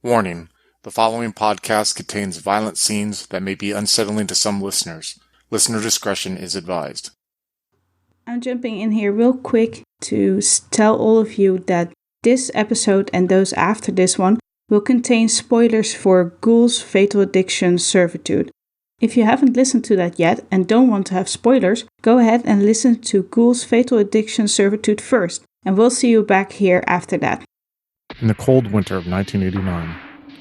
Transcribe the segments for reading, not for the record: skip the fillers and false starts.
Warning: the following podcast contains violent scenes that may be unsettling to some listeners. Listener discretion is advised. I'm jumping in here real quick to tell all of you that this episode and those after this one will contain spoilers for Ghouls, Fatal Addiction, Servitude. If you haven't listened to that yet and don't want to have spoilers, go ahead and listen to Ghouls, Fatal Addiction, Servitude first, and we'll see you back here after that. In the cold winter of 1989,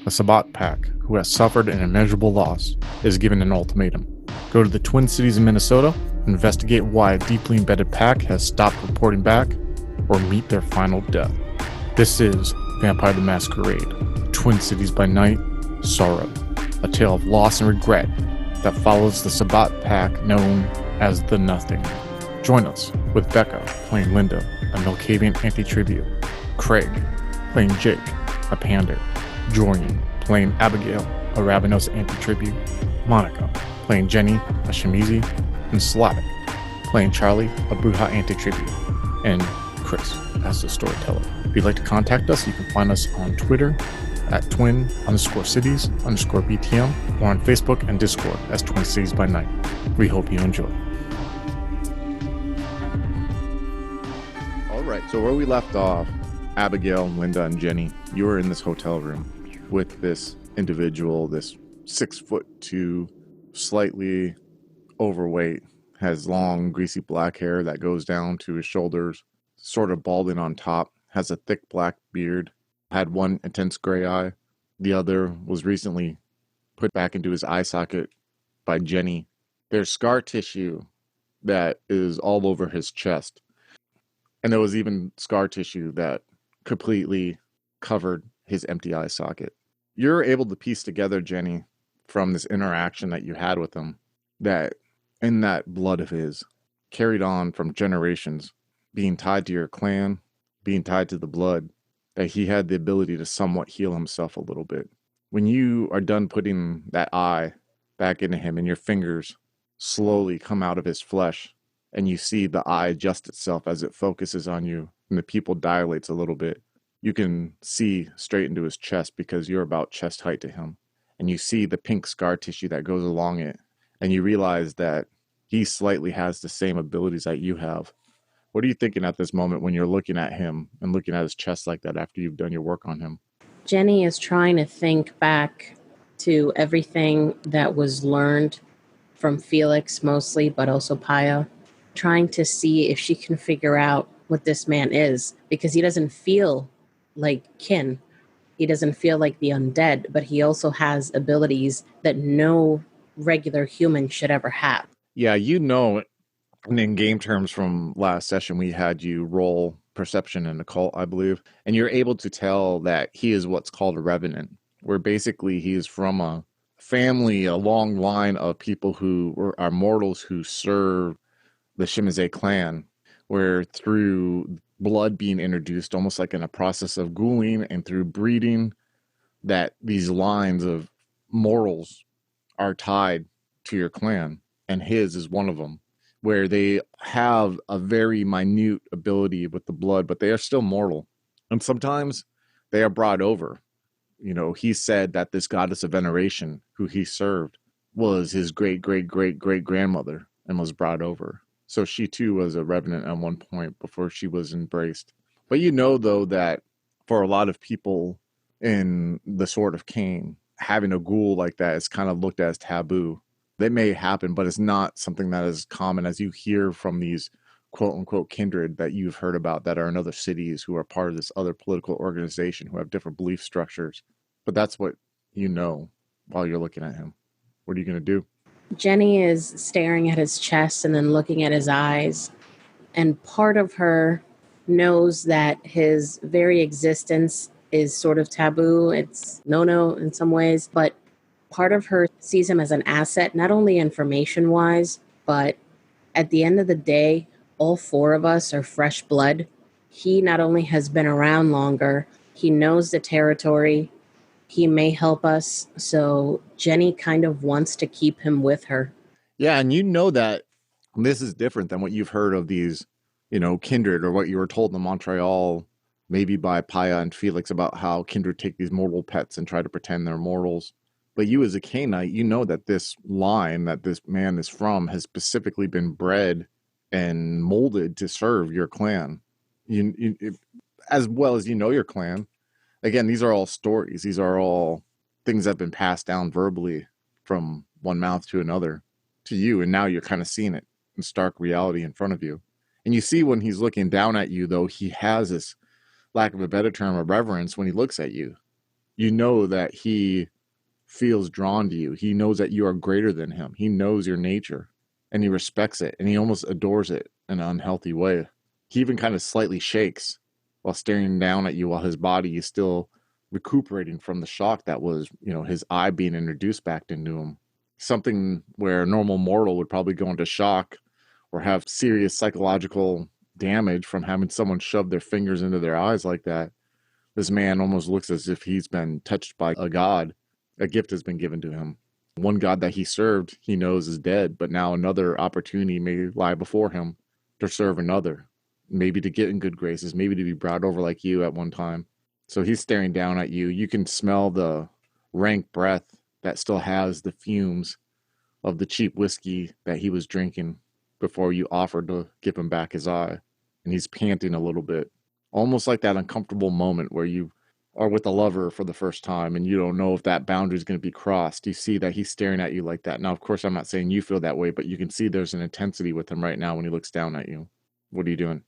a Sabbat pack, who has suffered an immeasurable loss, is given an ultimatum. Go to the Twin Cities of Minnesota, investigate why a deeply embedded pack has stopped reporting back, or meet their final death. This is Vampire the Masquerade, Twin Cities by Night, Sorrow, a tale of loss and regret that follows the Sabbat pack known as the Nothing. Join us with Becca playing Linda, a Milcavian anti-tribute, Craig playing Jake, a Pander, Jorian playing Abigail, a Ravenos anti-tribute, Monica playing Jenny, a Shamizi, and Slavic playing Charlie, a Bruja anti-tribute, and Chris as the storyteller. If you'd like to contact us, you can find us on Twitter at twin_cities_BTM or on Facebook and Discord as Twin Cities by Night. We hope you enjoy. All right, so where we left off, Abigail, Linda, and Jenny, you were in this hotel room with this individual, this 6'2", slightly overweight, has long, greasy black hair that goes down to his shoulders, sort of balding on top, has a thick black beard, had one intense gray eye. The other was recently put back into his eye socket by Jenny. There's scar tissue that is all over his chest. And there was even scar tissue that completely covered his empty eye socket. You're able to piece together, Jenny, from this interaction that you had with him, that in that blood of his, carried on from generations, being tied to your clan, being tied to the blood, that he had the ability to somewhat heal himself a little bit. When you are done putting that eye back into him and your fingers slowly come out of his flesh, and you see the eye adjust itself as it focuses on you, and the pupil dilates a little bit, you can see straight into his chest because you're about chest height to him. And you see the pink scar tissue that goes along it, and you realize that he slightly has the same abilities that you have. What are you thinking at this moment when you're looking at him and looking at his chest like that after you've done your work on him? Jenny is trying to think back to everything that was learned from Felix mostly, but also Paya, trying to see if she can figure out what this man is, because he doesn't feel like kin. He doesn't feel like the undead, but he also has abilities that no regular human should ever have. Yeah, you know, and in game terms from last session, we had you roll perception and occult, I believe, and you're able to tell that he is what's called a revenant, where basically he is from a family, a long line of people who are mortals who serve the Shimize clan, where through blood being introduced, almost like in a process of ghouling and through breeding, that these lines of mortals are tied to your clan, and his is one of them, where they have a very minute ability with the blood, but they are still mortal. And sometimes they are brought over. You know, he said that this goddess of veneration who he served was his great-great-great-great-grandmother and was brought over. So she too was a revenant at one point before she was embraced. But you know, though, that for a lot of people in the Sword of Cain, having a ghoul like that is kind of looked at as taboo. That may happen, but it's not something that is common, as you hear from these quote-unquote kindred that you've heard about that are in other cities who are part of this other political organization who have different belief structures. But that's what you know while you're looking at him. What are you going to do? Jenny is staring at his chest and then looking at his eyes. And part of her knows that his very existence is sort of taboo. It's no in some ways, but part of her sees him as an asset, not only information-wise, but at the end of the day, all four of us are fresh blood. He not only has been around longer, he knows the territory. He may help us. So Jenny kind of wants to keep him with her. Yeah, and you know that this is different than what you've heard of these, you know, kindred or what you were told in the Montreal maybe by Paya and Felix about how kindred take these mortal pets and try to pretend they're mortals. But you as a Canite, you know that this line that this man is from has specifically been bred and molded to serve your clan. As well as you know your clan. Again, these are all stories. These are all things that have been passed down verbally from one mouth to another to you. And now you're kind of seeing it in stark reality in front of you. And you see when he's looking down at you, though, he has this, lack of a better term, of reverence when he looks at you. You know that he feels drawn to you. He knows that you are greater than him. He knows your nature and he respects it and he almost adores it in an unhealthy way. He even kind of slightly shakes while staring down at you while his body is still recuperating from the shock that was, his eye being introduced back into him. Something where a normal mortal would probably go into shock or have serious psychological damage from having someone shove their fingers into their eyes like that. This man almost looks as if he's been touched by a god. A gift has been given to him. One god that he served, he knows is dead, but now another opportunity may lie before him to serve another. Maybe to get in good graces, maybe to be brought over like you at one time. So he's staring down at you. You can smell the rank breath that still has the fumes of the cheap whiskey that he was drinking before you offered to give him back his eye. And he's panting a little bit, almost like that uncomfortable moment where you are with a lover for the first time and you don't know if that boundary is going to be crossed. You see that he's staring at you like that. Now, of course, I'm not saying you feel that way, but you can see there's an intensity with him right now when he looks down at you. What are you doing?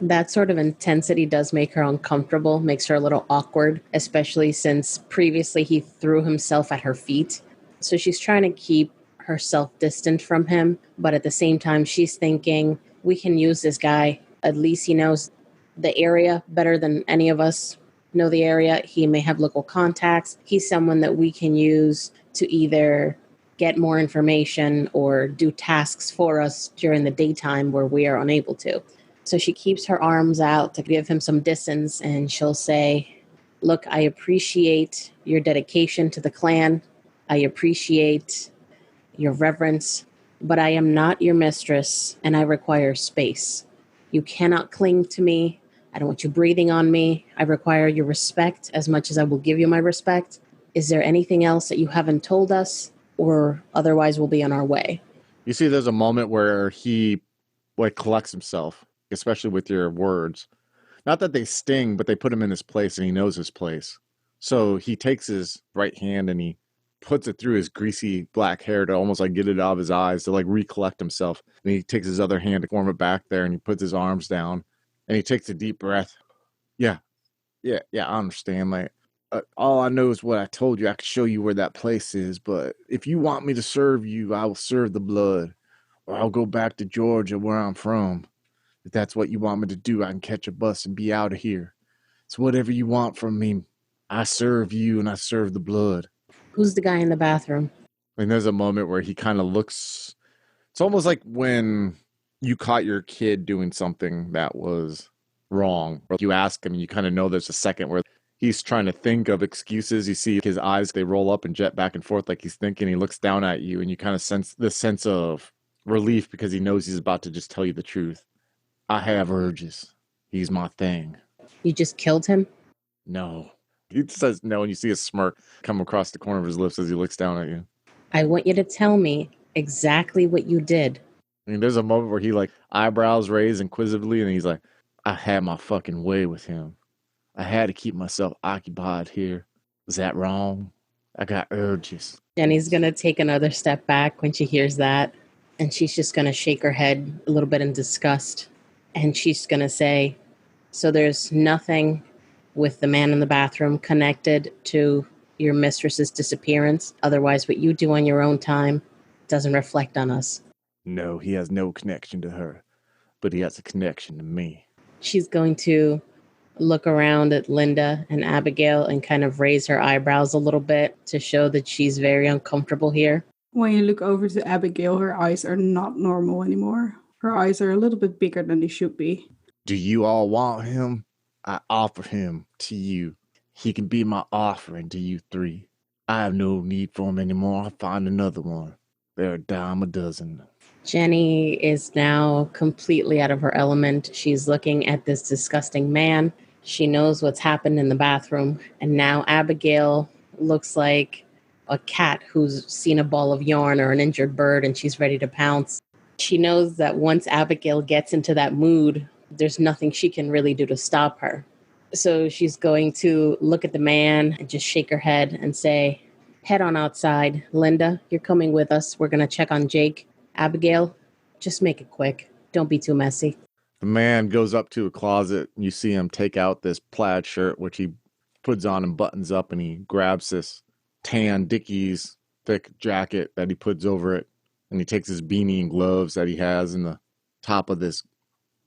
That sort of intensity does make her uncomfortable, makes her a little awkward, especially since previously he threw himself at her feet. So she's trying to keep herself distant from him, but at the same time, she's thinking, we can use this guy. At least he knows the area better than any of us know the area. He may have local contacts. He's someone that we can use to either get more information or do tasks for us during the daytime where we are unable to. So she keeps her arms out to give him some distance, and she'll say, look, I appreciate your dedication to the clan. I appreciate your reverence, but I am not your mistress, and I require space. You cannot cling to me. I don't want you breathing on me. I require your respect as much as I will give you my respect. Is there anything else that you haven't told us, or otherwise we'll be on our way? You see there's a moment where he collects himself, especially with your words. Not that they sting, but they put him in his place and he knows his place. So he takes his right hand and he puts it through his greasy black hair to almost get it out of his eyes to recollect himself. And he takes his other hand to form it back there and he puts his arms down and he takes a deep breath. Yeah, I understand. All I know is what I told you. I could show you where that place is, but if you want me to serve you, I will serve the blood. Or I'll go back to Georgia where I'm from. If that's what you want me to do, I can catch a bus and be out of here. It's whatever you want from me. I serve you and I serve the blood. Who's the guy in the bathroom? And there's a moment where he kind of looks... It's almost like when you caught your kid doing something that was wrong. Or you ask him, you kind of know there's a second where he's trying to think of excuses. You see his eyes, they roll up and jet back and forth like he's thinking. He looks down at you and you kind of sense this sense of relief because he knows he's about to just tell you the truth. I have urges. He's my thing. You just killed him? No. He says no, and you see a smirk come across the corner of his lips as he looks down at you. I want you to tell me exactly what you did. I mean, there's a moment where he eyebrows raised inquisitively, and he's like, I had my fucking way with him. I had to keep myself occupied here. Is that wrong? I got urges. Jenny's going to take another step back when she hears that, and she's just going to shake her head a little bit in disgust. And she's going to say, so there's nothing with the man in the bathroom connected to your mistress's disappearance. Otherwise, what you do on your own time doesn't reflect on us. No, he has no connection to her, but he has a connection to me. She's going to look around at Linda and Abigail and kind of raise her eyebrows a little bit to show that she's very uncomfortable here. When you look over to Abigail, her eyes are not normal anymore. Her eyes are a little bit bigger than they should be. Do you all want him? I offer him to you. He can be my offering to you three. I have no need for him anymore. I'll find another one. They're a dime a dozen. Jenny is now completely out of her element. She's looking at this disgusting man. She knows what's happened in the bathroom, and now Abigail looks like a cat who's seen a ball of yarn or an injured bird and she's ready to pounce. She knows that once Abigail gets into that mood, there's nothing she can really do to stop her. So she's going to look at the man and just shake her head and say, head on outside. Linda, you're coming with us. We're going to check on Jake. Abigail, just make it quick. Don't be too messy. The man goes up to a closet. And you see him take out this plaid shirt, which he puts on and buttons up, and he grabs this tan Dickies thick jacket that he puts over it. And he takes his beanie and gloves that he has in the top of this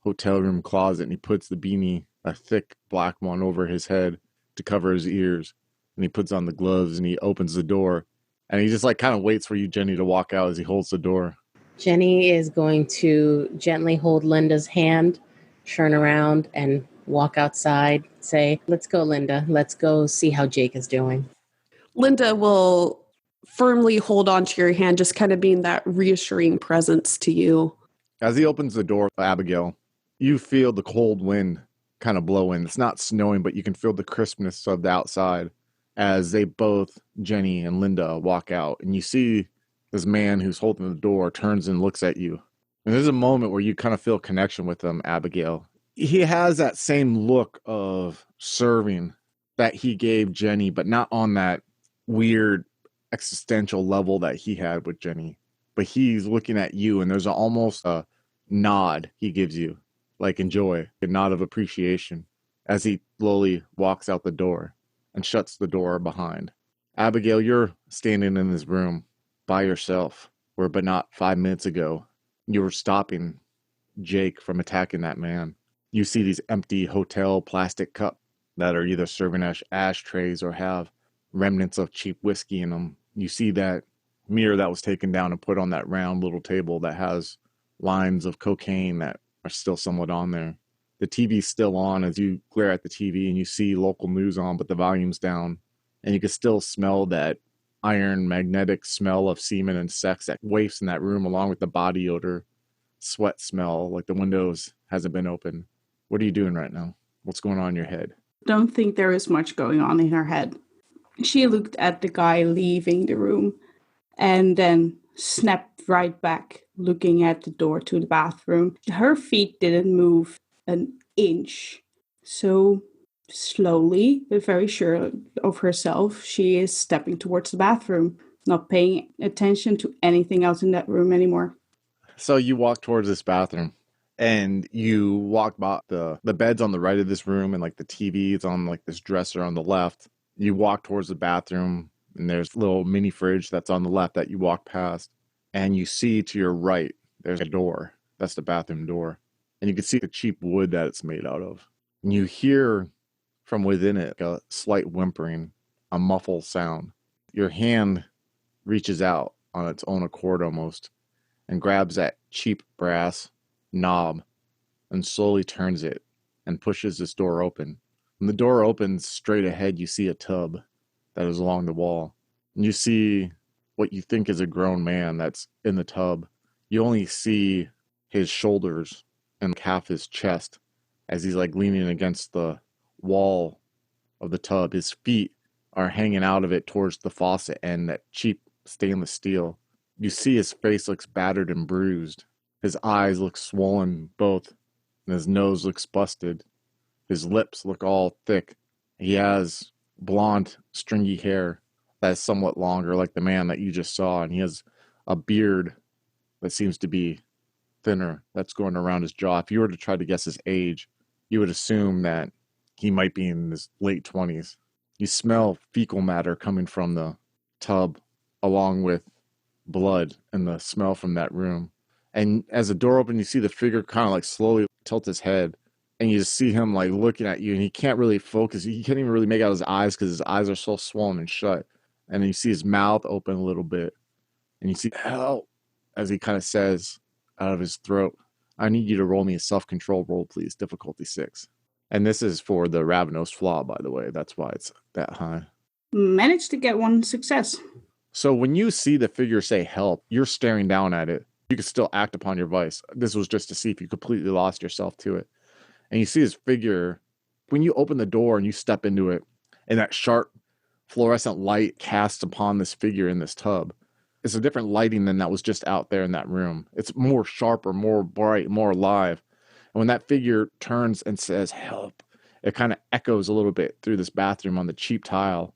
hotel room closet, and he puts the beanie, a thick black one, over his head to cover his ears. And he puts on the gloves and he opens the door. And he just like kind of waits for you, Jenny, to walk out as he holds the door. Jenny is going to gently hold Linda's hand, turn around and walk outside, say, let's go, Linda. Let's go see how Jake is doing. Linda will firmly hold onto your hand, just kind of being that reassuring presence to you. As he opens the door, Abigail, you feel the cold wind kind of blow in. It's not snowing, but you can feel the crispness of the outside as they both, Jenny and Linda, walk out. And you see this man who's holding the door turns and looks at you. And there's a moment where you kind of feel a connection with him, Abigail. He has that same look of serving that he gave Jenny, but not on that weird existential level that he had with Jenny. But he's looking at you, and there's almost a nod he gives you, like enjoy, a nod of appreciation, as he slowly walks out the door and shuts the door behind. Abigail, you're standing in this room by yourself, but not 5 minutes ago, you were stopping Jake from attacking that man. You see these empty hotel plastic cups that are either serving as ashtrays or have remnants of cheap whiskey in them. You see that mirror that was taken down and put on that round little table that has lines of cocaine that are still somewhat on there. The TV's still on as you glare at the TV and you see local news on, but the volume's down. And you can still smell that iron magnetic smell of semen and sex that wafts in that room, along with the body odor, sweat smell, like the windows hasn't been open. What are you doing right now? What's going on in your head? Don't think there is much going on in her head. She looked at the guy leaving the room and then snapped right back, looking at the door to the bathroom. Her feet didn't move an inch. So slowly, but very sure of herself, she is stepping towards the bathroom, not paying attention to anything else in that room anymore. So you walk towards this bathroom and you walk by the bed's on the right of this room, and like the TV is on like this dresser on the left. You walk towards the bathroom and there's a little mini fridge that's on the left that you walk past, and you see to your right, there's a door. That's the bathroom door. And you can see the cheap wood that it's made out of. And you hear from within it a slight whimpering, a muffled sound. Your hand reaches out on its own accord almost and grabs that cheap brass knob and slowly turns it and pushes this door open. When the door opens, straight ahead you see a tub that is along the wall. And you see what you think is a grown man that's in the tub. You only see his shoulders and half his chest as he's like leaning against the wall of the tub. His feet are hanging out of it towards the faucet and that cheap stainless steel. You see his face looks battered and bruised. His eyes look swollen both, and his nose looks busted. His lips look all thick. He has blonde, stringy hair that is somewhat longer, like the man that you just saw, and he has a beard that seems to be thinner that's going around his jaw. If you were to try to guess his age, you would assume that he might be in his late 20s. You smell fecal matter coming from the tub along with blood and the smell from that room. And as the door opens, you see the figure kind of like slowly tilt his head, and you just see him like looking at you, and he can't really focus. He can't even really make out his eyes because his eyes are so swollen and shut. And then you see his mouth open a little bit, and you see help as he kind of says out of his throat, I need you to roll me a self-control roll, please. Difficulty 6. And this is for the Ravenous Flaw, by the way. That's why it's that high. Managed to get one success. So when you see the figure say help, you're staring down at it. You can still act upon your vice. This was just to see if you completely lost yourself to it. And you see his figure When you open the door and you step into it, and that sharp fluorescent light casts upon this figure in this tub, it's a different lighting than that was just out there in that room. It's more sharper, more bright, more alive. And when that figure turns and says, "Help," it kind of echoes a little bit through this bathroom on the cheap tile,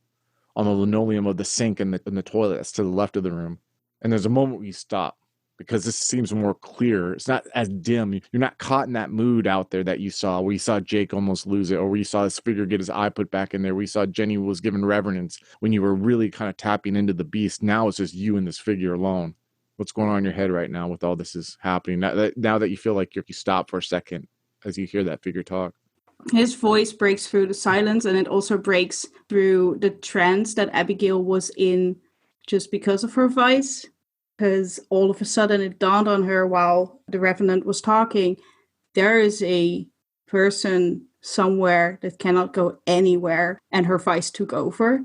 on the linoleum of the sink and the toilet that's to the left of the room. And there's a moment where you stop because this seems more clear. It's not as dim. You're not caught in that mood out there that you saw, where you saw Jake almost lose it, or where you saw this figure get his eye put back in there, where you saw Jenny was given reverence when you were really kind of tapping into the beast. Now it's just you and this figure alone. What's going on in your head right now with all this is happening? Now that you feel like you stop for a second as you hear that figure talk. His voice breaks through the silence, and it also breaks through the trance that Abigail was in just because of her voice. Because all of a sudden it dawned on her while the Revenant was talking, there is a person somewhere that cannot go anywhere, and her voice took over.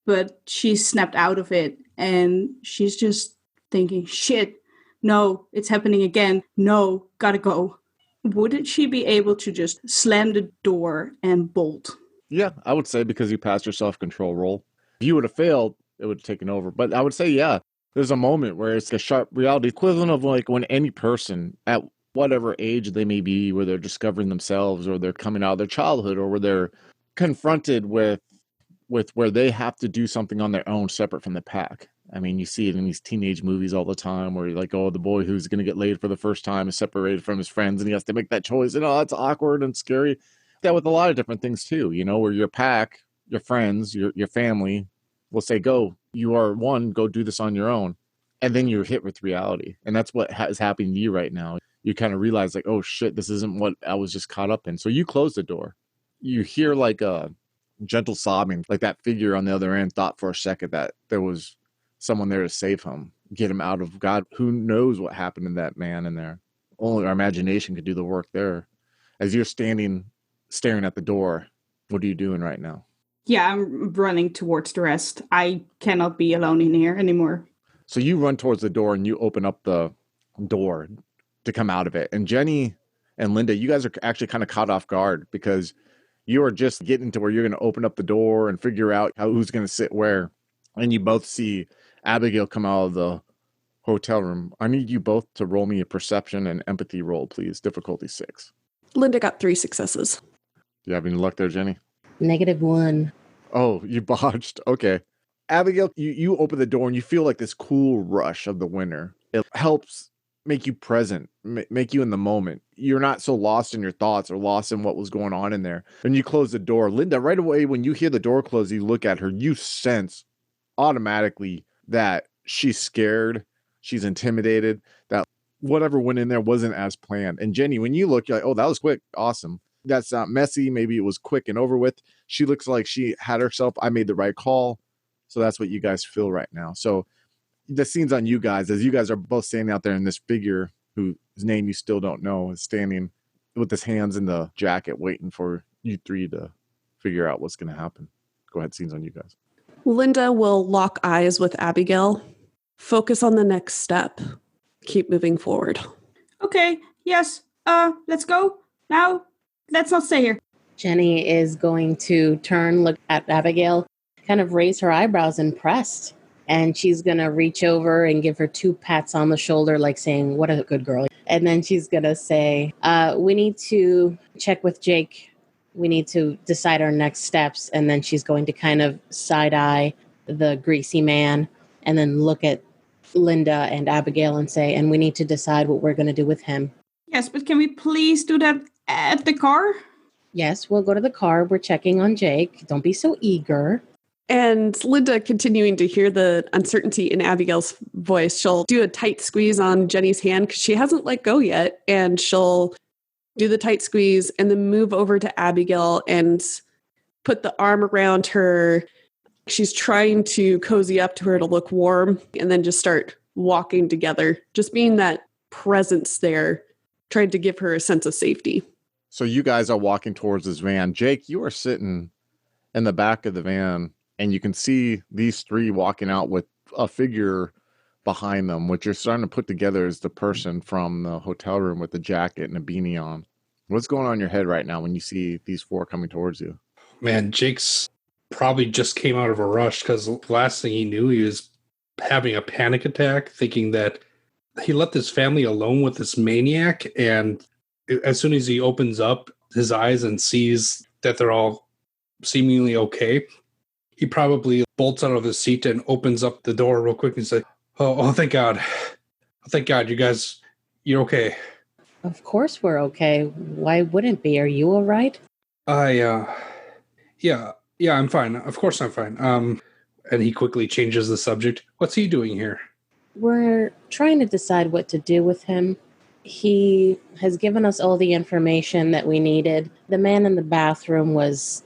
But she snapped out of it, and she's just thinking, shit, no, it's happening again. No, gotta go. Wouldn't she be able to just slam the door and bolt? Yeah, I would say because you passed your self-control roll. If you would have failed, it would have taken over. But I would say, yeah, there's a moment where it's a sharp reality equivalent of like when any person at whatever age they may be, where they're discovering themselves or they're coming out of their childhood or where they're confronted with where they have to do something on their own separate from the pack. I mean, you see it in these teenage movies all the time where you're like, oh, the boy who's going to get laid for the first time is separated from his friends and he has to make that choice. And oh, that's awkward and scary. That with a lot of different things too, where your pack, your friends, your family will say, go, you are one, go do this on your own. And then you're hit with reality. And that's what is happening to you right now. You kind of realize like, oh shit, this isn't what I was just caught up in. So you close the door. You hear like a gentle sobbing, like that figure on the other end thought for a second that there was someone there to save him, get him out of God. Who knows what happened to that man in there? Only our imagination could do the work there. As you're standing, staring at the door, what are you doing right now? Yeah, I'm running towards the rest. I cannot be alone in here anymore. So you run towards the door and you open up the door to come out of it. And Jenny and Linda, you guys are actually kind of caught off guard because you are just getting to where you're going to open up the door and figure out who's going to sit where. And you both see Abigail come out of the hotel room. I need you both to roll me a perception and empathy roll, please. Difficulty 6. Linda got 3 successes. Do you have any luck there, Jenny? -1. Oh, you botched. Okay. Abigail, you open the door and you feel like this cool rush of the winter. It helps make you present, make you in the moment. You're not so lost in your thoughts or lost in what was going on in there. And you close the door. Linda, right away, when you hear the door close, you look at her, you sense automatically that she's scared, she's intimidated, that whatever went in there wasn't as planned. And Jenny, when you look, you're like, oh, that was quick. Awesome. That's not messy. Maybe it was quick and over with. She looks like she had herself. I made the right call. So that's what you guys feel right now. So the scene's on you guys as you guys are both standing out there and this figure whose name you still don't know is standing with his hands in the jacket waiting for you three to figure out what's going to happen. Go ahead. Scene's on you guys. Linda will lock eyes with Abigail. Focus on the next step. Keep moving forward. Okay, yes. Let's go. Now, let's not stay here. Jenny is going to turn, look at Abigail, kind of raise her eyebrows impressed. And she's going to reach over and give her 2 pats on the shoulder, like saying, what a good girl. And then she's going to say, we need to check with Jake. We need to decide our next steps. And then she's going to kind of side-eye the greasy man and then look at Linda and Abigail and say, and we need to decide what we're going to do with him. Yes, but can we please do that at the car? Yes, we'll go to the car. We're checking on Jake. Don't be so eager. And Linda, continuing to hear the uncertainty in Abigail's voice, she'll do a tight squeeze on Jenny's hand because she hasn't let go yet. And she'll do the tight squeeze and then move over to Abigail and put the arm around her. She's trying to cozy up to her to look warm and then just start walking together, just being that presence there, trying to give her a sense of safety. So you guys are walking towards this van. Jake, you are sitting in the back of the van and you can see these 3 walking out with a figure behind them. What you're starting to put together is the person from the hotel room with the jacket and a beanie on. What's going on in your head right now when you see these four coming towards you? Man, Jake's probably just came out of a rush because the last thing he knew, he was having a panic attack, thinking that he left his family alone with this maniac. And as soon as he opens up his eyes and sees that they're all seemingly okay, he probably bolts out of his seat and opens up the door real quick and says, oh, thank God. Thank God, you guys, you're okay. Of course we're okay. Why wouldn't be? Are you all right? Yeah, I'm fine. Of course I'm fine. And he quickly changes the subject. What's he doing here? We're trying to decide what to do with him. He has given us all the information that we needed. The man in the bathroom was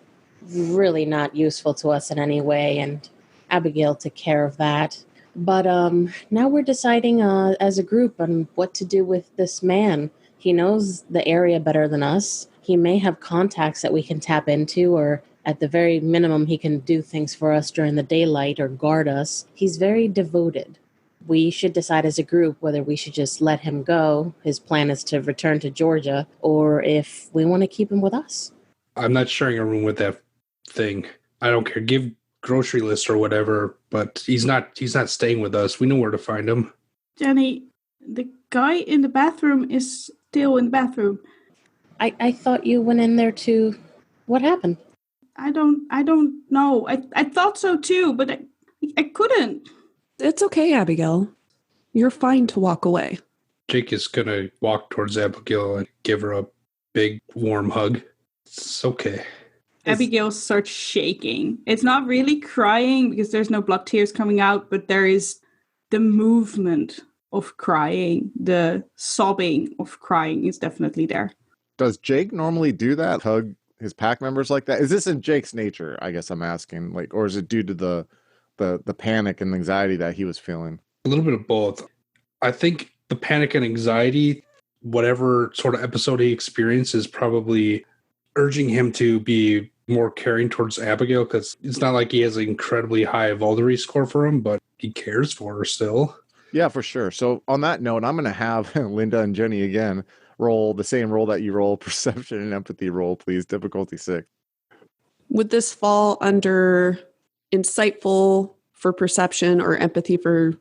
really not useful to us in any way, and Abigail took care of that. But now we're deciding as a group on what to do with this man. He knows the area better than us. He may have contacts that we can tap into, or at the very minimum, he can do things for us during the daylight or guard us. He's very devoted. We should decide as a group whether we should just let him go. His plan is to return to Georgia, or if we want to keep him with us. I'm not sharing a room with that thing. I don't care. Give grocery list or whatever, but he's not staying with us. We know where to find him. Jenny, the guy in the bathroom is still in the bathroom. I thought you went in there too. What happened? I don't know. I thought so too, but I couldn't. It's okay, Abigail. You're fine to walk away. Jake is going to walk towards Abigail and give her a big, warm hug. It's okay. Abigail starts shaking. It's not really crying because there's no blood tears coming out, but there is the movement of crying. The sobbing of crying is definitely there. Does Jake normally do that? Hug his pack members like that? Is this in Jake's nature? I guess I'm asking, like, or is it due to the panic and anxiety that he was feeling? A little bit of both. I think the panic and anxiety, whatever sort of episode he experienced, is probably urging him to be more caring towards Abigail, because it's not like he has an incredibly high Valdery score for him, but he cares for her still. Yeah, for sure. So on that note, I'm going to have Linda and Jenny again roll the same roll that you roll, perception and empathy roll, please. Difficulty 6. Would this fall under insightful for perception or empathy for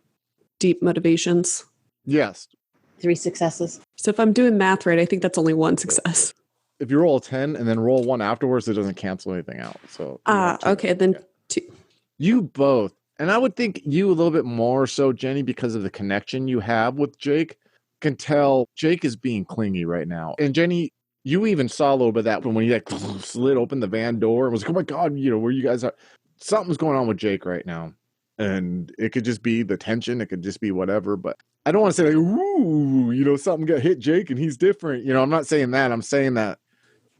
deep motivations? Yes. 3 successes. So if I'm doing math right, I think that's only 1 success. If you roll a 10 and then roll 1 afterwards, it doesn't cancel anything out. So okay, then 2. You both, and I would think you a little bit more so, Jenny, because of the connection you have with Jake, can tell Jake is being clingy right now. And Jenny, you even saw a little bit of that when he like slid open the van door and was like, oh my God, where you guys are. Something's going on with Jake right now. And it could just be the tension. It could just be whatever. But I don't want to say like, ooh, something got hit Jake and he's different. I'm not saying that. I'm saying that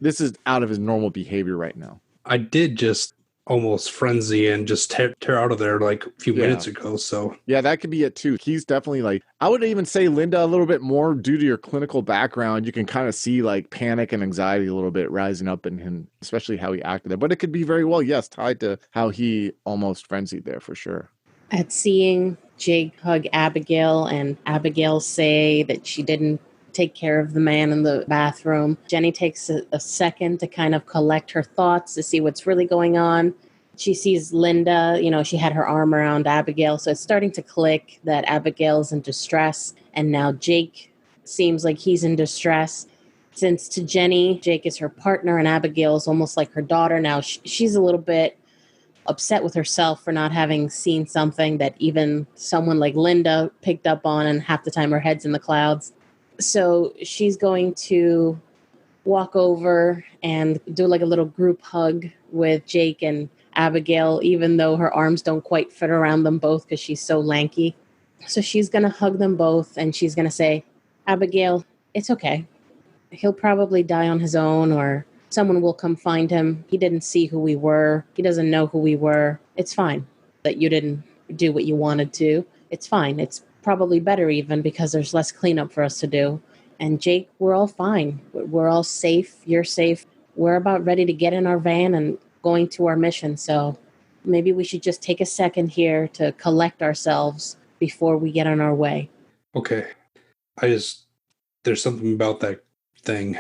this is out of his normal behavior right now. I did just almost frenzy and just tear out of there like a few minutes ago. So yeah, that could be it too. He's definitely like, I would even say Linda a little bit more due to your clinical background. You can kind of see like panic and anxiety a little bit rising up in him, especially how he acted there. But it could be very well, yes, tied to how he almost frenzied there for sure. At seeing Jake hug Abigail and Abigail say that she didn't take care of the man in the bathroom, Jenny takes a second to kind of collect her thoughts to see what's really going on. She sees Linda, she had her arm around Abigail, so it's starting to click that Abigail's in distress, and now Jake seems like he's in distress. Since to Jenny, Jake is her partner and Abigail's almost like her daughter now, she's a little bit upset with herself for not having seen something that even someone like Linda picked up on, and half the time her head's in the clouds. So she's going to walk over and do like a little group hug with Jake and Abigail, even though her arms don't quite fit around them both because she's so lanky. So she's going to hug them both and she's going to say, Abigail, it's okay. He'll probably die on his own, or someone will come find him. He didn't see who we were. He doesn't know who we were. It's fine that you didn't do what you wanted to. It's fine. It's probably better even because there's less cleanup for us to do. And Jake, we're all fine. We're all safe. You're safe. We're about ready to get in our van and going to our mission. So maybe we should just take a second here to collect ourselves before we get on our way. Okay. There's something about that thing.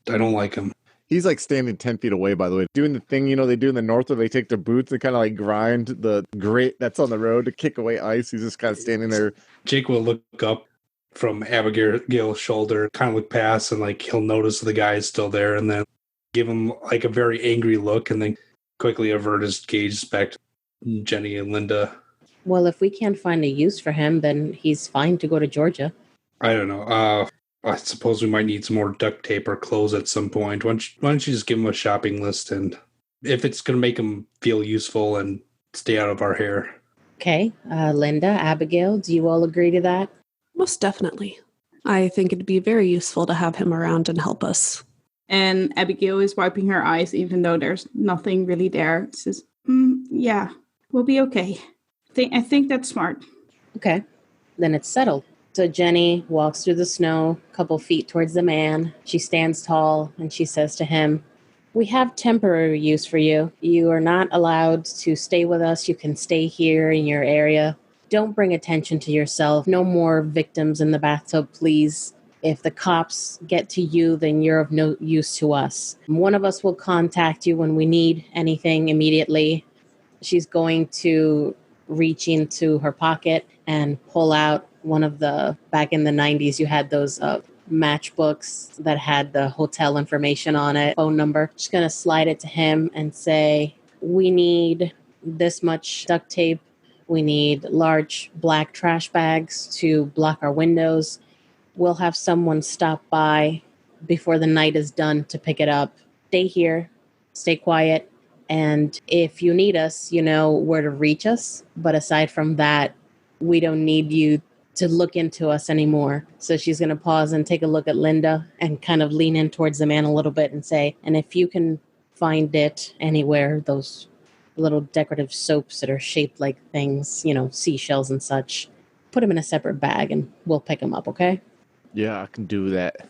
I don't like him. He's like standing 10 feet away, by the way, doing the thing, they do in the north where they take their boots and kind of like grind the grate that's on the road to kick away ice. He's just kind of standing there. Jake will look up from Abigail's shoulder, kind of look past, and like he'll notice the guy is still there, and then give him like a very angry look, and then quickly avert his gaze back to Jenny and Linda. Well, if we can't find a use for him, then he's fine to go to Georgia. I don't know. I suppose we might need some more duct tape or clothes at some point. Why don't you just give him a shopping list, and if it's going to make him feel useful and stay out of our hair. Okay. Linda, Abigail, do you all agree to that? Most definitely. I think it'd be very useful to have him around and help us. And Abigail is wiping her eyes, even though there's nothing really there. She says, yeah, we'll be okay. I think that's smart. Okay. Then it's settled. So Jenny walks through the snow, a couple feet towards the man. She stands tall and she says to him, "We have temporary use for you. You are not allowed to stay with us. You can stay here in your area. Don't bring attention to yourself. No more victims in the bathtub, please. If the cops get to you, then you're of no use to us. One of us will contact you when we need anything immediately." She's going to reach into her pocket and pull out one of back in the 90s, you had those matchbooks that had the hotel information on it, phone number. She's going to slide it to him and say, "We need this much duct tape. We need large black trash bags to block our windows. We'll have someone stop by before the night is done to pick it up. Stay here, stay quiet, and if you need us, you know where to reach us. But aside from that, we don't need you to look into us anymore." So she's going to pause and take a look at Linda and kind of lean in towards the man a little bit and say, "And if you can find it anywhere, those little decorative soaps that are shaped like things, seashells and such, put them in a separate bag and we'll pick them up, okay?" Yeah, I can do that.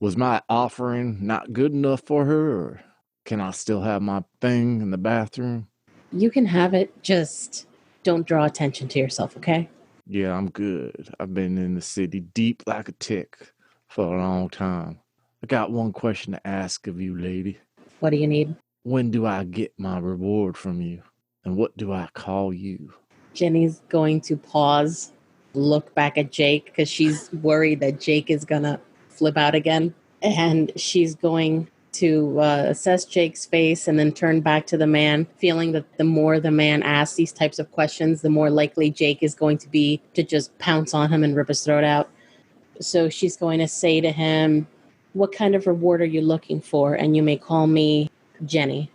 Was my offering not good enough for her, or can I still have my thing in the bathroom? You can have it, just don't draw attention to yourself, okay? Yeah, I'm good. I've been in the city deep like a tick for a long time. I got one question to ask of you, lady. What do you need? When do I get my reward from you? And what do I call you? Jenny's going to pause, look back at Jake, because she's worried that Jake is going to flip out again. And she's going to assess Jake's face and then turn back to the man, feeling that the more the man asks these types of questions, the more likely Jake is going to be to just pounce on him and rip his throat out. So she's going to say to him, "What kind of reward are you looking for? And you may call me Jenny."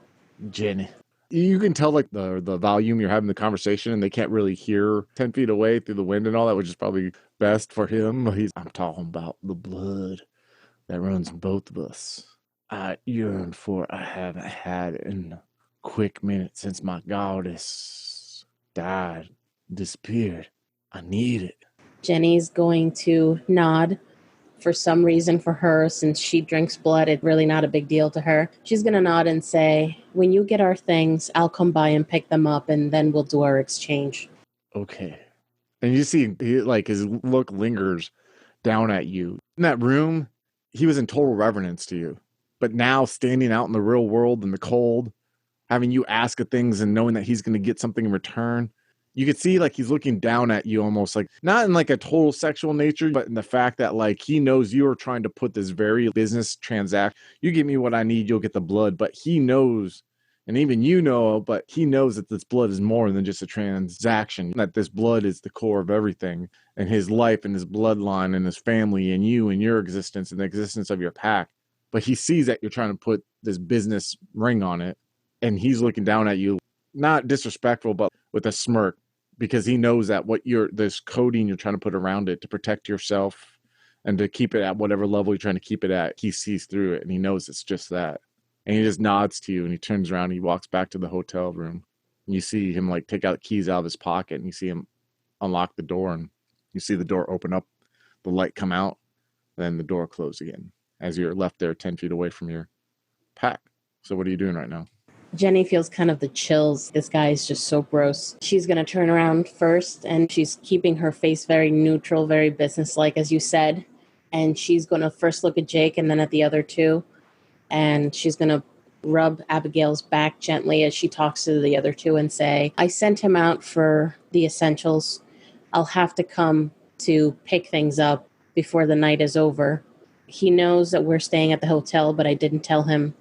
Jenny. You can tell like the volume you're having the conversation, and they can't really hear 10 feet away through the wind and all that, which is probably best for him. I'm talking about the blood that runs in both of us. I yearn for I haven't had in a quick minute since my goddess died, disappeared. I need it. Jenny's going to nod. For some reason for her, since she drinks blood, it's really not a big deal to her. She's going to nod and say, "When you get our things, I'll come by and pick them up, and then we'll do our exchange." Okay. And you see, his look lingers down at you. In that room, he was in total reverence to you. But now, standing out in the real world in the cold, having you ask of things and knowing that he's going to get something in return, you could see like he's looking down at you almost like, not in like a total sexual nature, but in the fact that like he knows you are trying to put this very business transaction. You give me what I need, you'll get the blood. But he knows, and even you know, but he knows that this blood is more than just a transaction, that this blood is the core of everything, and his life and his bloodline and his family and you and your existence and the existence of your pack. But he sees that you're trying to put this business ring on it, and he's looking down at you, not disrespectful, but with a smirk, because he knows that this coding you're trying to put around it to protect yourself and to keep it at whatever level you're trying to keep it at, he sees through it, and he knows it's just that. And he just nods to you, and he turns around and he walks back to the hotel room. And you see him like take out keys out of his pocket, and you see him unlock the door, and you see the door open up, the light come out, then the door close again as you're left there 10 feet away from your pack. So what are you doing right now? Jenny feels kind of the chills. This guy is just so gross. She's going to turn around first, and she's keeping her face very neutral, very businesslike, as you said. And she's going to first look at Jake and then at the other two. and she's going to rub Abigail's back gently as she talks to the other two and say, I sent him out for the essentials. I'll have to come to pick things up before the night is over. He knows that we're staying at the hotel, but I didn't tell him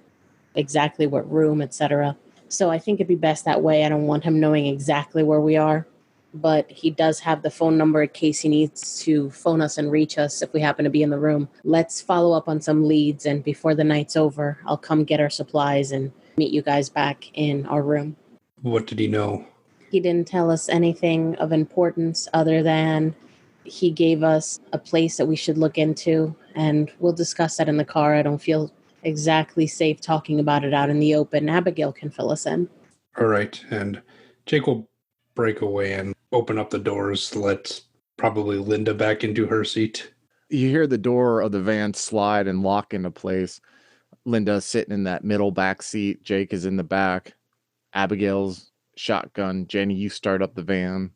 exactly what room, etc. So I think it'd be best that way. I don't want him knowing exactly where we are, but he does have the phone number in case he needs to phone us and reach us if we happen to be in the room. Let's follow up on some leads, and before the night's over, I'll come get our supplies and meet you guys back in our room. What did he know? He didn't tell us anything of importance other than he gave us a place that we should look into, and we'll discuss that in the car. I don't feel exactly safe talking about it out in the open. Abigail can fill us in. All right. And Jake will break away and open up the doors, let probably Linda back into her seat. You hear the door of the van slide and lock into place. Linda sitting in that middle back seat. Jake is in the back. Abigail's shotgun. Jenny, you start up the van.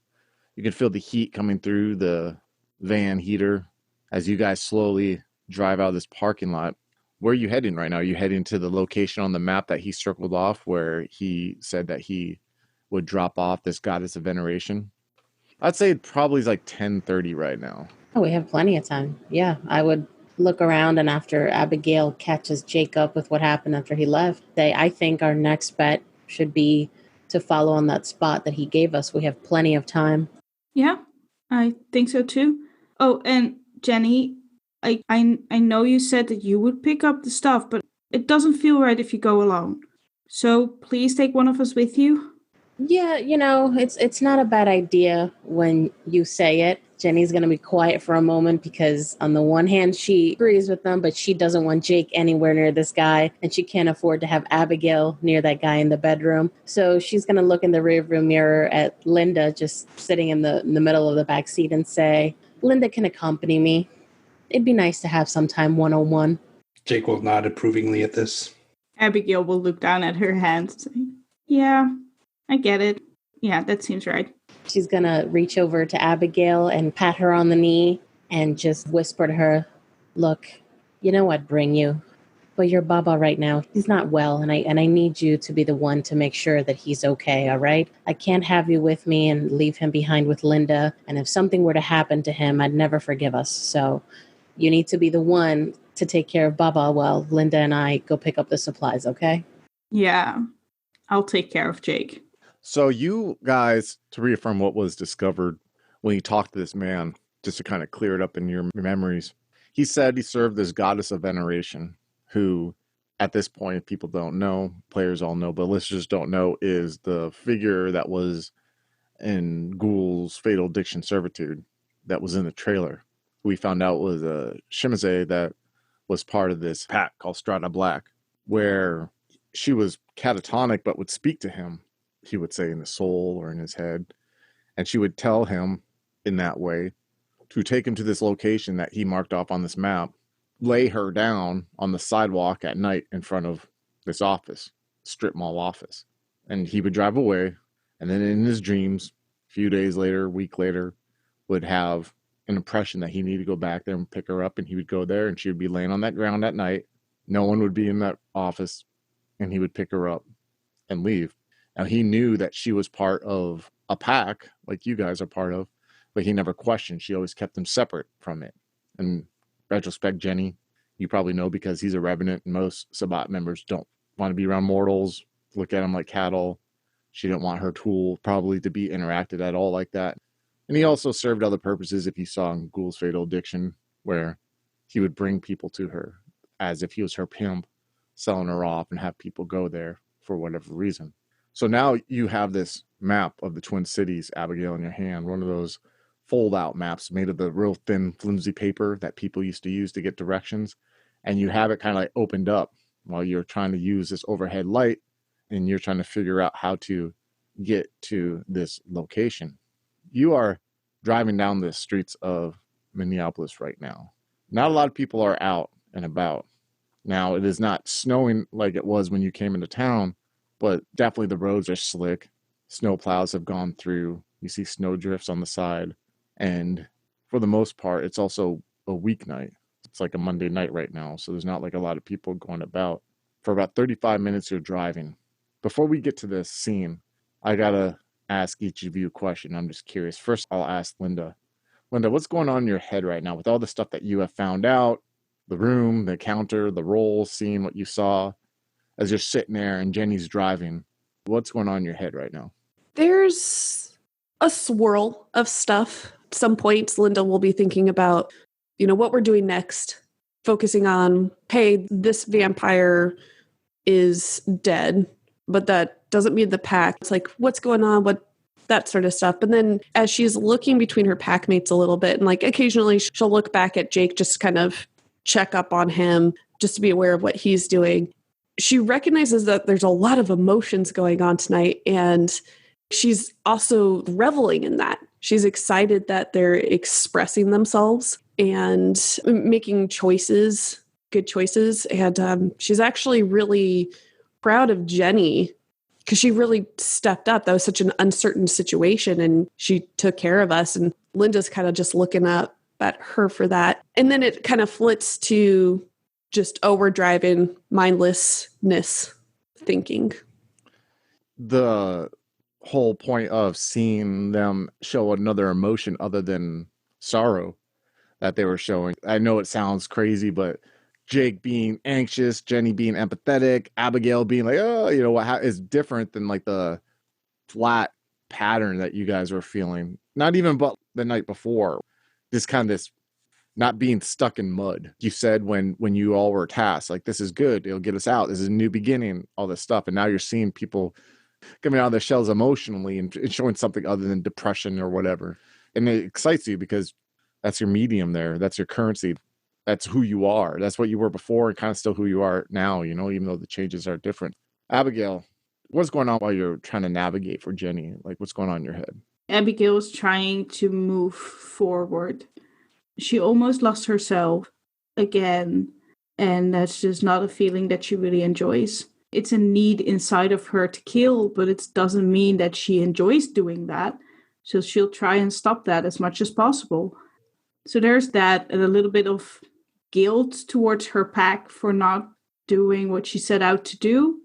You can feel the heat coming through the van heater as you guys slowly drive out of this parking lot. Where are you heading right now? Are you heading to the location on the map that he circled off where he said that he would drop off this goddess of veneration? I'd say it probably is like 10:30 right now. Oh, we have plenty of time. Yeah, I would look around, and after Abigail catches Jake up with what happened after he left, I think our next bet should be to follow on that spot that he gave us. We have plenty of time. Yeah, I think so too. Oh, and Jenny, I know you said that you would pick up the stuff, but it doesn't feel right if you go alone. So please take one of us with you. Yeah, it's not a bad idea when you say it. Jenny's going to be quiet for a moment because on the one hand, she agrees with them, but she doesn't want Jake anywhere near this guy, and she can't afford to have Abigail near that guy in the bedroom. So she's going to look in the rearview mirror at Linda just sitting in the middle of the back seat and say, Linda can accompany me. It'd be nice to have some time one-on-one. Jake will nod approvingly at this. Abigail will look down at her hand and say, yeah, I get it. Yeah, that seems right. She's going to reach over to Abigail and pat her on the knee and just whisper to her, look, you know I'd bring you, but your Baba right now, he's not well, and I need you to be the one to make sure that he's okay, all right? I can't have you with me and leave him behind with Linda, and if something were to happen to him, I'd never forgive us. So you need to be the one to take care of Baba while Linda and I go pick up the supplies, okay? Yeah, I'll take care of Jake. So you guys, to reaffirm what was discovered when you talked to this man, just to kind of clear it up in your memories, he said he served this goddess of veneration, who at this point, if people don't know, players all know, but listeners don't know, is the figure that was in Ghouls' Fatal Addiction Servitude that was in the trailer. We found out was a Shimize that was part of this pack called Strata Black, where she was catatonic but would speak to him, he would say, in his soul or in his head. And she would tell him in that way to take him to this location that he marked off on this map, lay her down on the sidewalk at night in front of this office, strip mall office. And he would drive away. And then in his dreams, a few days later, a week later, would have an impression that he needed to go back there and pick her up. And he would go there and she would be laying on that ground at night. No one would be in that office. And he would pick her up and leave. Now, he knew that she was part of a pack, like you guys are part of, but he never questioned. She always kept them separate from it. In retrospect, Jenny, you probably know because he's a revenant, and most Sabbat members don't want to be around mortals, look at them like cattle. She didn't want her tool probably to be interacted at all like that. And he also served other purposes, if you saw in Ghouls' Fatal Addiction, where he would bring people to her as if he was her pimp, selling her off and have people go there for whatever reason. So now you have this map of the Twin Cities, Abigail, in your hand, one of those fold-out maps made of the real thin, flimsy paper that people used to use to get directions. And you have it kind of like opened up while you're trying to use this overhead light and you're trying to figure out how to get to this location. You are driving down the streets of Minneapolis right now. Not a lot of people are out and about. Now, it is not snowing like it was when you came into town, but definitely the roads are slick. Snow plows have gone through. You see snow drifts on the side. And for the most part, it's also a weeknight. It's like a Monday night right now. So there's not like a lot of people going about. For about 35 minutes, you're driving. Before we get to this scene, I gotta ask each of you a question. I'm just curious. First, I'll ask Linda. Linda, what's going on in your head right now with all the stuff that you have found out, the room, the encounter, the role, seeing what you saw as you're sitting there and Jenny's driving? What's going on in your head right now? There's a swirl of stuff. At some points, Linda will be thinking about, what we're doing next, focusing on, hey, this vampire is dead, but that doesn't mean the pack. It's like, what's going on? That sort of stuff. And then as she's looking between her pack mates a little bit, and like occasionally she'll look back at Jake, just kind of check up on him, just to be aware of what he's doing. She recognizes that there's a lot of emotions going on tonight, and she's also reveling in that. She's excited that they're expressing themselves and making choices, good choices. And she's actually really proud of Jenny because she really stepped up. That was such an uncertain situation, and she took care of us. And Linda's kind of just looking up at her for that. And then it kind of flits to just, we're driving, mindlessness thinking. The whole point of seeing them show another emotion other than sorrow that they were showing. I know it sounds crazy, but Jake being anxious, Jenny being empathetic, Abigail being like, what is different than like the flat pattern that you guys were feeling. Not even but the night before. This kind of this not being stuck in mud. You said when you all were tasked, like, this is good, it'll get us out, this is a new beginning, all this stuff. And now you're seeing people coming out of their shells emotionally and showing something other than depression or whatever. And it excites you because that's your medium there. That's your currency. That's who you are. That's what you were before and kind of still who you are now, even though the changes are different. Abigail, what's going on while you're trying to navigate for Jenny? Like, what's going on in your head? Abigail is trying to move forward. She almost lost herself again, and that's just not a feeling that she really enjoys. It's a need inside of her to kill, but it doesn't mean that she enjoys doing that. So she'll try and stop that as much as possible. So there's that, and a little bit of guilt towards her pack for not doing what she set out to do.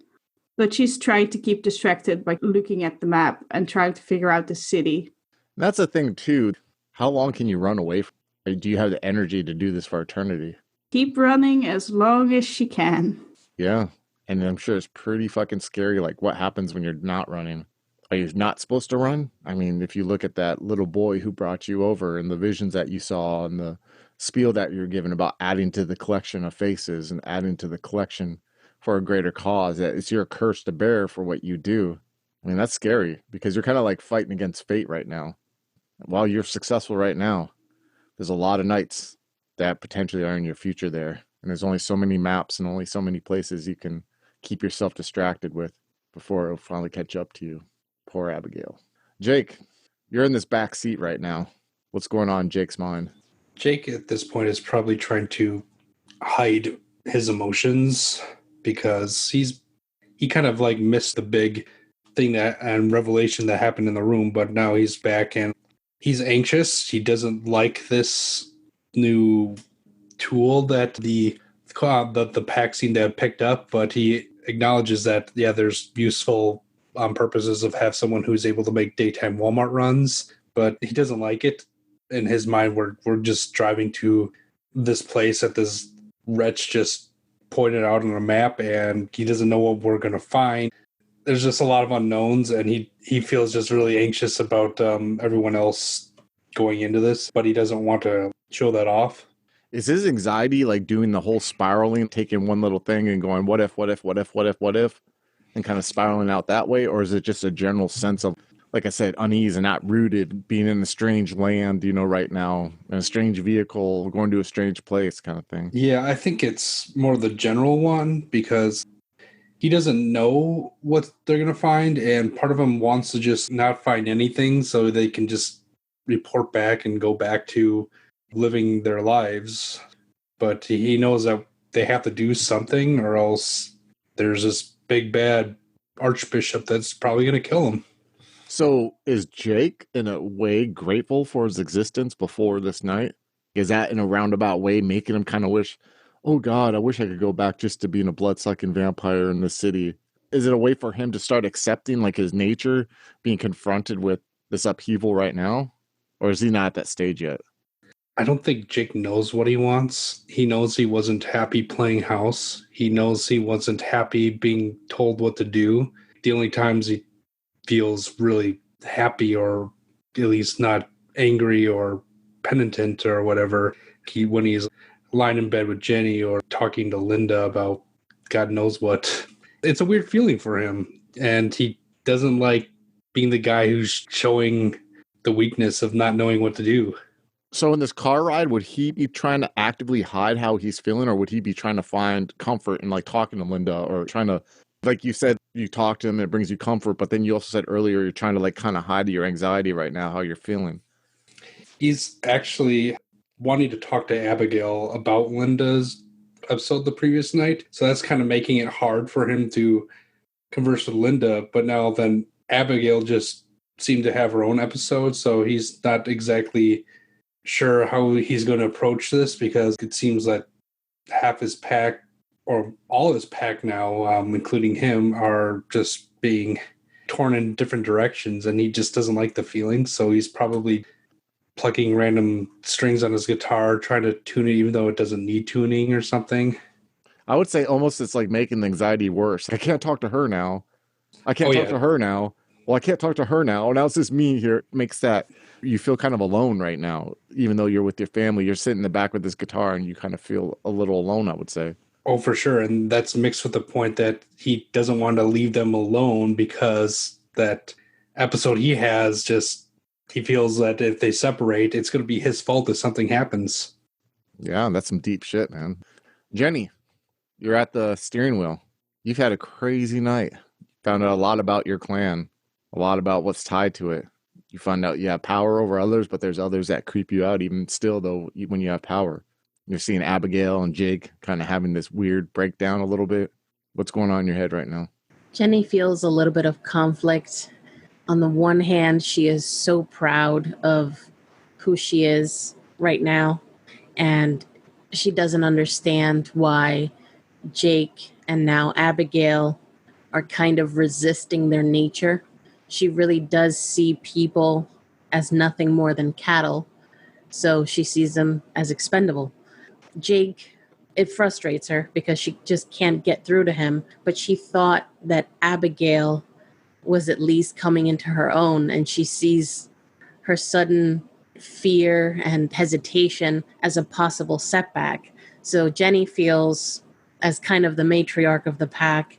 But she's trying to keep distracted by looking at the map and trying to figure out the city. That's the thing, too. How long can you run away from? Do you have the energy to do this for eternity? Keep running as long as she can. Yeah. And I'm sure it's pretty fucking scary. Like, what happens when you're not running? Are you not supposed to run? I mean, if you look at that little boy who brought you over and the visions that you saw and the spiel that you're given about adding to the collection of faces and adding to the collection for a greater cause, that it's your curse to bear for what you do. I mean, that's scary because you're kind of like fighting against fate right now. While you're successful right now, there's a lot of nights that potentially are in your future there. And there's only so many maps and only so many places you can keep yourself distracted with before it'll finally catch up to you. Poor Abigail. Jake, you're in this back seat right now. What's going on in Jake's mind? Jake at this point is probably trying to hide his emotions because he kind of like missed the big thing that and revelation that happened in the room, but now he's back and he's anxious. He doesn't like this new tool that the pack seemed to have picked up, but he acknowledges that, yeah, there's useful purposes of have someone who's able to make daytime Walmart runs, but he doesn't like it. In his mind, we're just driving to this place that this wretch just pointed out on a map, and he doesn't know what we're going to find. There's just a lot of unknowns, and he feels just really anxious about everyone else going into this, but he doesn't want to show that off. Is his anxiety like doing the whole spiraling, taking one little thing and going, what if, and kind of spiraling out that way? Or is it just a general sense of, like I said, unease and not rooted, being in a strange land, right now, in a strange vehicle, going to a strange place kind of thing? Yeah, I think it's more the general one because he doesn't know what they're going to find, and part of him wants to just not find anything so they can just report back and go back to living their lives. But he knows that they have to do something or else there's this big bad archbishop that's probably going to kill him. So is Jake in a way grateful for his existence before this night? Is that in a roundabout way making him kind of wish, oh God, I wish I could go back just to being a blood-sucking vampire in the city. Is it a way for him to start accepting like his nature, being confronted with this upheaval right now? Or is he not at that stage yet? I don't think Jake knows what he wants. He knows he wasn't happy playing house. He knows he wasn't happy being told what to do. The only times he feels really happy, or at least not angry or penitent or whatever, when he's lying in bed with Jenny or talking to Linda about God knows what. It's a weird feeling for him, and he doesn't like being the guy who's showing the weakness of not knowing what to do. So in this car ride, would he be trying to actively hide how he's feeling, or would he be trying to find comfort in like talking to Linda, or trying to, like you said, you talk to him, it brings you comfort, but then you also said earlier you're trying to like kind of hide your anxiety right now, how you're feeling. He's actually wanting to talk to Abigail about Linda's episode the previous night, so that's kind of making it hard for him to converse with Linda, but now then Abigail just seemed to have her own episode, so he's not exactly sure how he's going to approach this, because it seems that half his pack, or all his pack now, including him, are just being torn in different directions, and he just doesn't like the feeling, so he's probably plucking random strings on his guitar, trying to tune it even though it doesn't need tuning or something. I would say almost it's like making the anxiety worse. I can't talk to her now. I can't talk to her now. Well, I can't talk to her now. Now it's just me here. It makes that you feel kind of alone right now, even though you're with your family. You're sitting in the back with this guitar and you kind of feel a little alone, I would say. Oh, for sure. And that's mixed with the point that he doesn't want to leave them alone, because that episode he has, just, he feels that if they separate, it's going to be his fault if something happens. Yeah, that's some deep shit, man. Jenny, you're at the steering wheel. You've had a crazy night. Found out a lot about your clan, a lot about what's tied to it. You find out you have power over others, but there's others that creep you out even still, though, when you have power. You're seeing Abigail and Jake kind of having this weird breakdown a little bit. What's going on in your head right now? Jenny feels a little bit of conflict. On the one hand, she is so proud of who she is right now, and she doesn't understand why Jake and now Abigail are kind of resisting their nature. She really does see people as nothing more than cattle, so she sees them as expendable. Jake, it frustrates her because she just can't get through to him, but she thought that Abigail was at least coming into her own, and she sees her sudden fear and hesitation as a possible setback. So Jenny feels, as kind of the matriarch of the pack,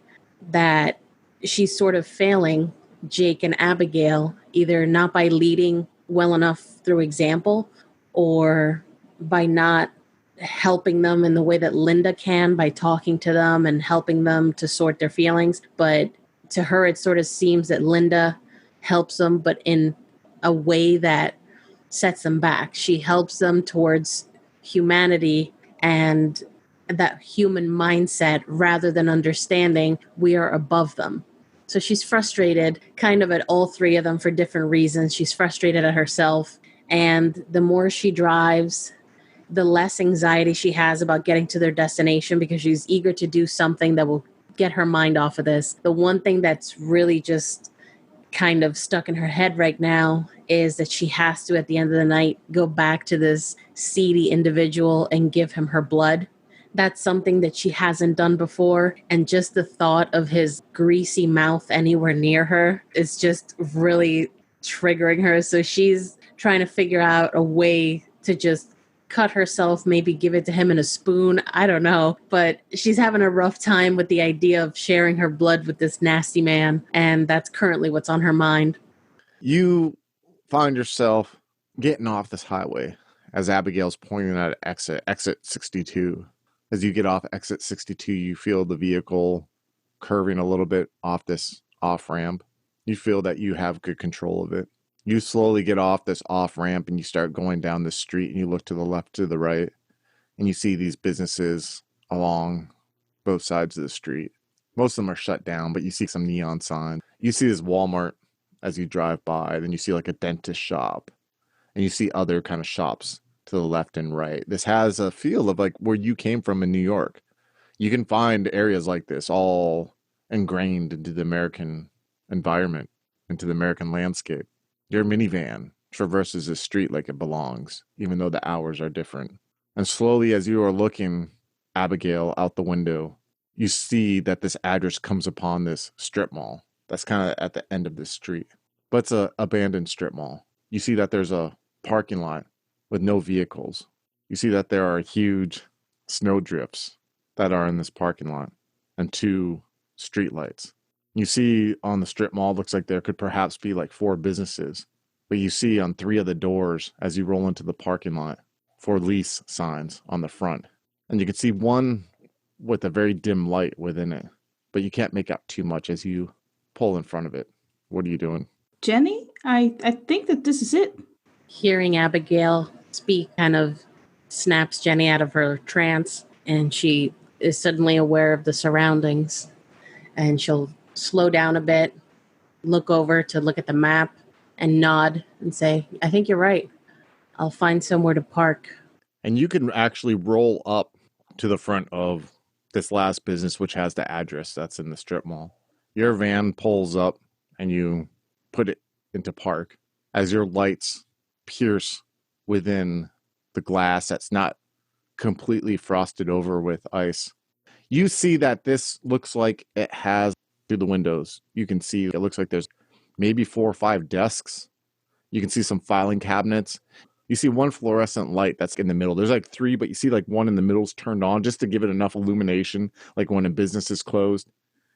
that she's sort of failing Jake and Abigail, either not by leading well enough through example, or by not helping them in the way that Linda can, by talking to them and helping them to sort their feelings. But to her, it sort of seems that Linda helps them, but in a way that sets them back. She helps them towards humanity and that human mindset, rather than understanding we are above them. So she's frustrated kind of at all three of them for different reasons. She's frustrated at herself. And the more she drives, the less anxiety she has about getting to their destination, because she's eager to do something that will get her mind off of this. The one thing that's really just kind of stuck in her head right now is that she has to, at the end of the night, go back to this seedy individual and give him her blood. That's something that she hasn't done before. And just the thought of his greasy mouth anywhere near her is just really triggering her. So she's trying to figure out a way to just cut herself, maybe give it to him in a spoon. I don't know. But she's having a rough time with the idea of sharing her blood with this nasty man. And that's currently what's on her mind. You find yourself getting off this highway as Abigail's pointing at exit 62. As you get off exit 62, you feel the vehicle curving a little bit off this off ramp. You feel that you have good control of it. You slowly get off this off ramp and you start going down the street, and you look to the left, to the right, and you see these businesses along both sides of the street. Most of them are shut down, but you see some neon signs. You see this Walmart as you drive by, then you see like a dentist shop, and you see other kind of shops to the left and right. This has a feel of like where you came from in New York. You can find areas like this all ingrained into the American environment, into the American landscape. Your minivan traverses the street like it belongs, even though the hours are different. And slowly, as you are looking, Abigail, out the window, you see that this address comes upon this strip mall that's kind of at the end of this street. But it's an abandoned strip mall. You see that there's a parking lot with no vehicles. You see that there are huge snowdrifts that are in this parking lot and 2 streetlights. You see on the strip mall, looks like there could perhaps be like 4 businesses. But you see on 3 of the doors as you roll into the parking lot, for lease signs on the front. And you can see one with a very dim light within it. But you can't make out too much as you pull in front of it. What are you doing? Jenny, I think that this is it. Hearing Abigail speak kind of snaps Jenny out of her trance, and she is suddenly aware of the surroundings. And she'll slow down a bit, look over to look at the map, and nod and say, I think you're right. I'll find somewhere to park. And you can actually roll up to the front of this last business, which has the address that's in the strip mall. Your van pulls up and you put it into park as your lights pierce within the glass that's not completely frosted over with ice. You see that this looks like it has, through the windows, you can see it looks like there's maybe 4 or 5 desks. You can see some filing cabinets. You see one fluorescent light that's in the middle. There's like 3, but you see like one in the middle is turned on just to give it enough illumination, like when a business is closed.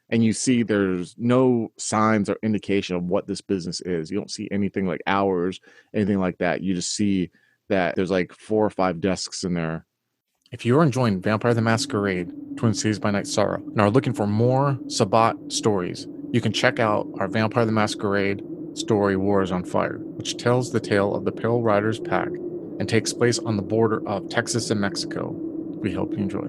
And you see there's no signs or indication of what this business is. You don't see anything like hours, anything like that. You just see that there's like 4 or 5 desks in there. If you are enjoying Vampire the Masquerade, Twin Cities by Night Sorrow, and are looking for more Sabbat stories, you can check out our Vampire the Masquerade story, War is on Fire, which tells the tale of the Pale Riders Pack and takes place on the border of Texas and Mexico. We hope you enjoy.